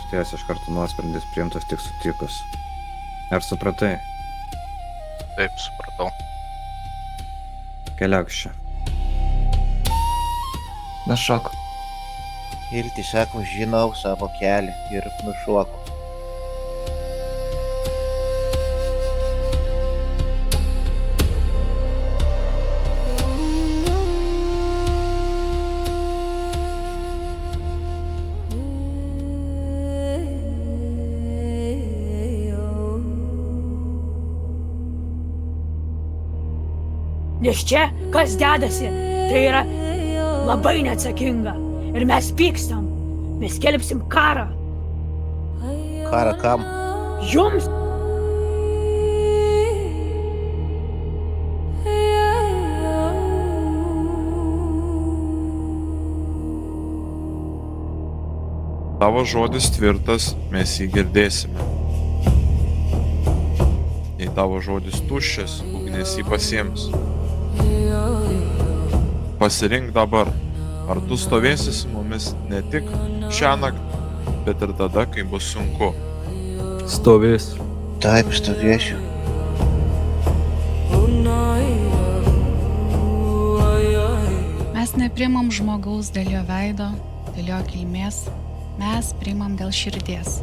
mirties iš karto nuosprendis priimtas tik sutikus. Ar supratai? Taip, supratau. Keliauk čia. Nešok. Ilti sako, žinau savo kelią ir nušoku. Nes čia, kas dedasi, tai yra labai neatsakinga. Ir mes pykstam. Mes skelbsim karą. Karą kam? Jums! Tavo žodis tvirtas, mes jį girdėsime. Jei tavo žodis tuščias, ugnis jį pasiems. Pasirink dabar, ar tu stovėsi su mumis ne tik šią naktį, bet ir tada, kai bus sunku. Stovės. Taip, stovėsiu. Mes neprimam žmogaus dėl jo veido, dėl jo kilmės, mes primam dėl širdies.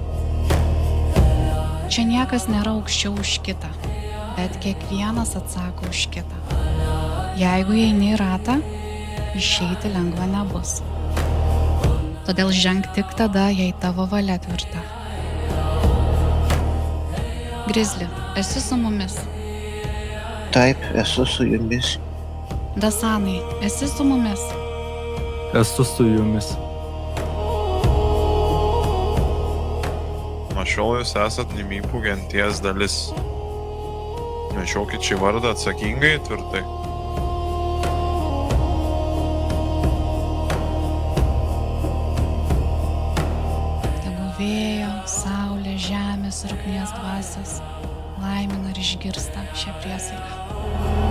Čia niekas nėra aukščiau už kitą, bet kiekvienas atsako už kitą. Jeigu eini į ratą, išeiti lengva nebus. Todėl ženk tik tada, jei tavo valia tvirta. Grizli, esi su mumis. Taip, esu su jumis. Dasanai, esi su mumis. Esu su jumis. Nuo šiol jūs esat Nimipų genties dalis. Nešiokit šį vardą atsakingai ir tvirtai. Tegu vėjo, saulė, žemės ir ugnies dvasios laimina ir išgirsta šią priesaiką.